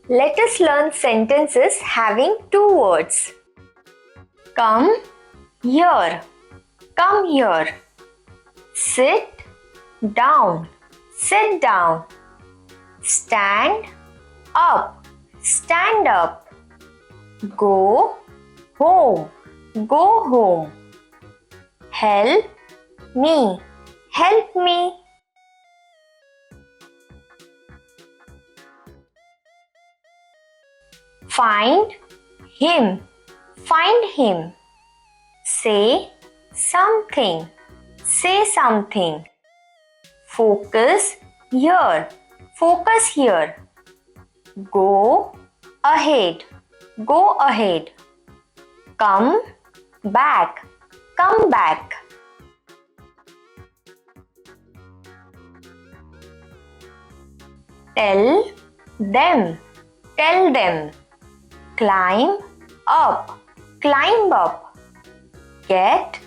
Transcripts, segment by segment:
Let us learn sentences having two words. Come here. Come here. Sit down. Sit down. Stand up. Stand up. Go home. Go home. Help me. Help me. Find him. Find him. Say something. Say something. Focus here. Focus here. Go ahead. Go ahead. Come back. Come back. Tell them. Tell them. Climb up. Climb up. Get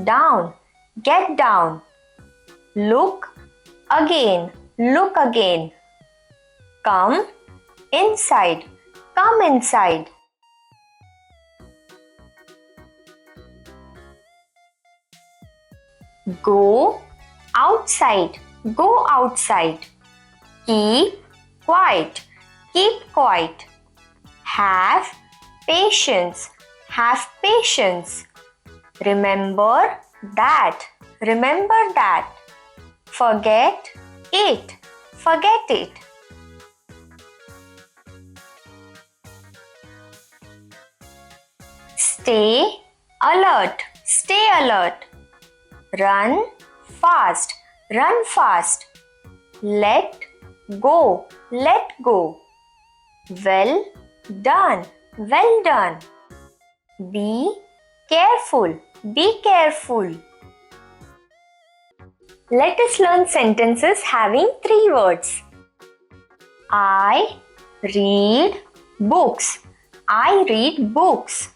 down. Get down. Look again. Look again. Come inside. Come inside. Go outside. Go outside. Keep quiet. Keep quiet. Have patience. Have patience. Remember that. Remember that. Forget it. Forget it. Stay alert. Stay alert. Run fast. Run fast. Let go. Let go. Well done. Well done. Be careful. Be careful. Let us learn sentences having three words. I read books. I read books.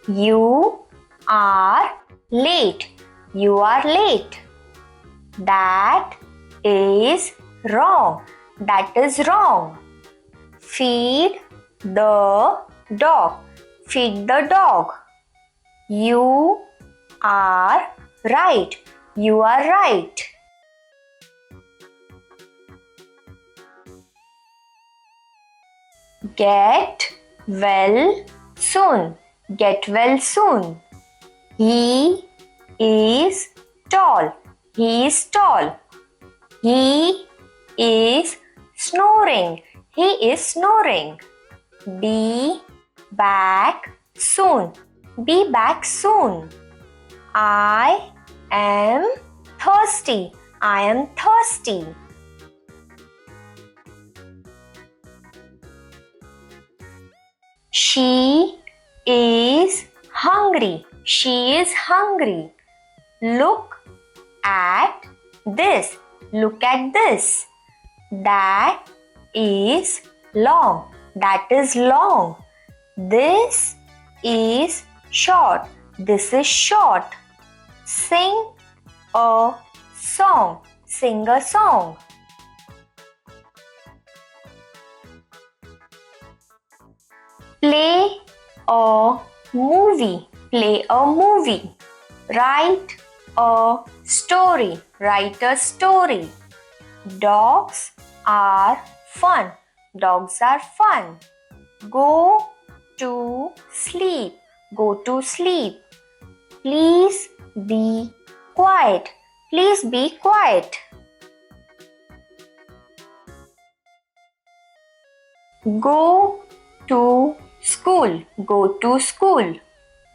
You are late. You are late. That is wrong. That is wrong. Feed the dog. Feed the dog. You are right. You are right. Get well soon. Get well soon. He is tall. He is tall. He is snoring. He is snoring. Be back soon. Be back soon. I am thirsty. I am thirsty. She is hungry. She is hungry. Look at this. Look at this. That is long. That is long. This is short. This is short. Sing a song. Sing a song. Play a movie. Play a movie. Write a story. Write a story. Dogs are fun. Dogs are fun. Go to sleep. Go to sleep. Please be quiet. Please be quiet. Go to school. Go to school.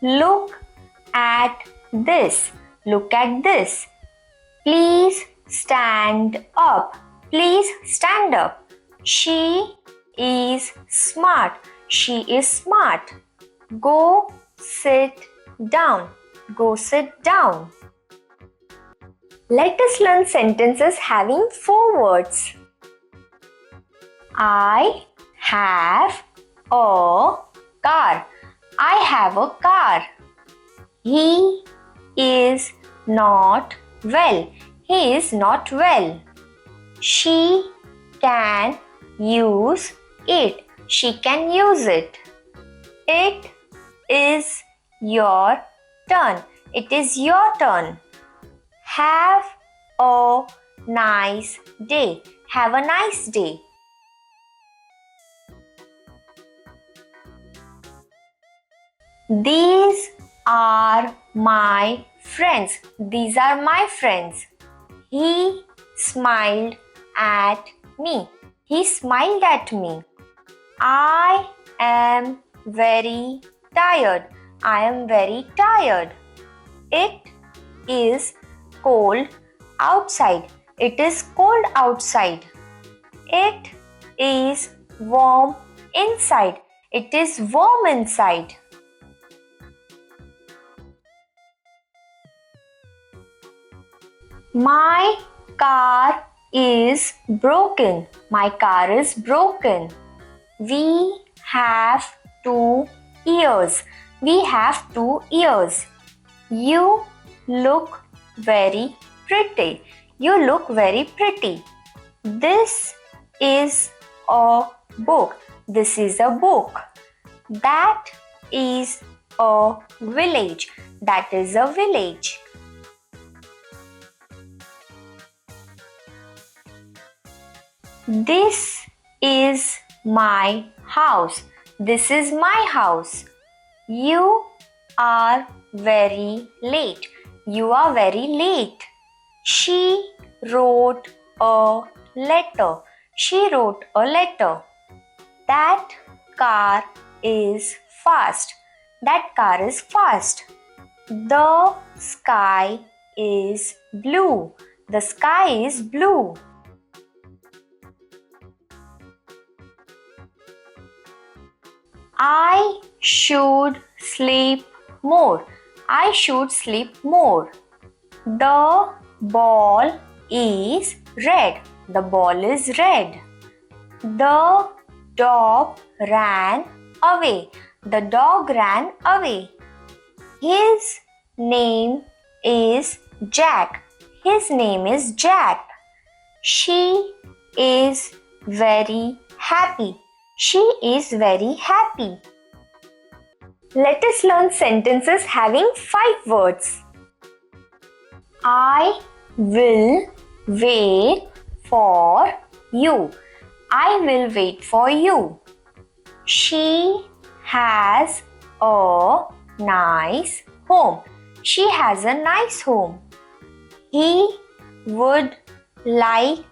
Look at this. Look at this. Please stand up. Please stand up. She is smart. She is smart. Go sit down. Go sit down. Let us learn sentences having four words. I have a car. I have a car. He is not well. He is not well. She can use it. She can use it. It is your turn. It is your turn. Have a nice day. Have a nice day. These are my friends. These are my friends. He smiled at me. He smiled at me. I am very tired. I am very tired. It is cold outside. It is cold outside. It is warm inside. It is warm inside. My car is broken. My car is broken. We have 2 ears. We have 2 ears. You look very pretty. You look very pretty. This is a book. This is a book. That is a village. That is a village. This is my house. This is my house. You are very late. You are very late. She wrote a letter. She wrote a letter. That car is fast. That car is fast. The sky is blue. The sky is blue. I should sleep more. I should sleep more. The ball is red. The ball is red. The dog ran away. The dog ran away. His name is Jack. His name is Jack. She is very happy. She is very happy. Let us learn sentences having 5 words. I will wait for you. I will wait for you. She has a nice home. She has a nice home. He would like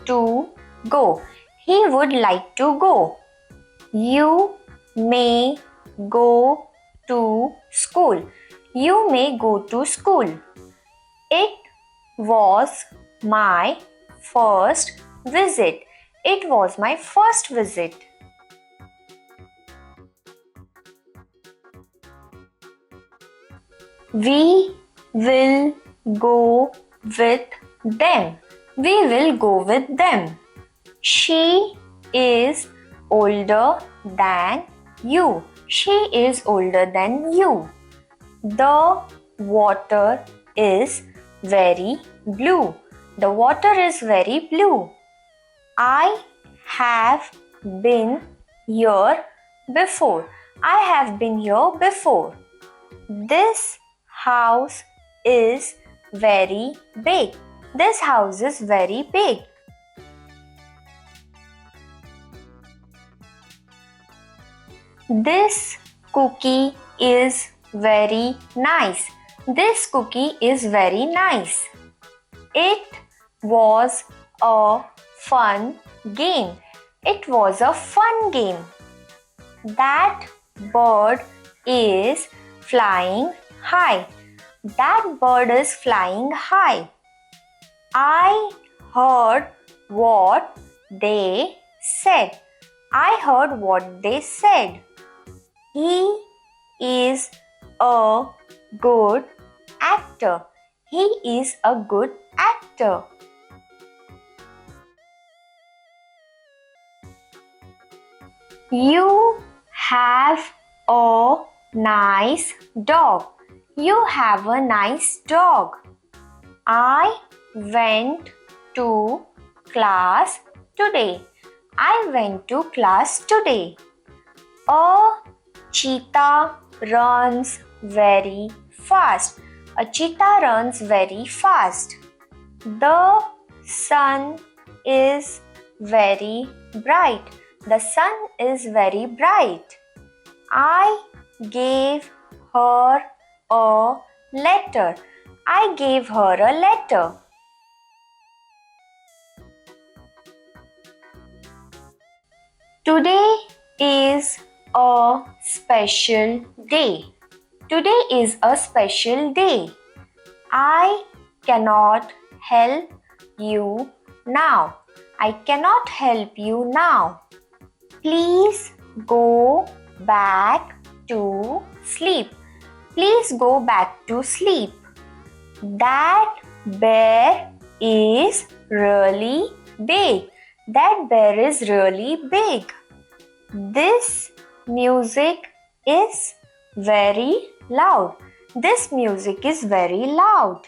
to go. He would like to go. You may go to school. You may go to school. It was my first visit. It was my first visit. We will go with them. We will go with them. She is older than you. She is older than you. The water is very blue. The water is very blue. I have been here before. I have been here before. This house is very big. This house is very big. This cookie is very nice. This cookie is very nice. It was a fun game. It was a fun game. That bird is flying high. That bird is flying high. I heard what they said. I heard what they said. He is a good actor. He is a good actor. You have a nice dog. You have a nice dog. I went to class today. I went to class today. A cheetah runs very fast. A cheetah runs very fast. The sun is very bright. The sun is very bright. I gave her a letter. I gave her a letter. Today is a special day. Today is a special day. I cannot help you now. I cannot help you now. Please go back to sleep. Please go back to sleep. That bear is really big. That bear is really big. This music is very loud. This music is very loud.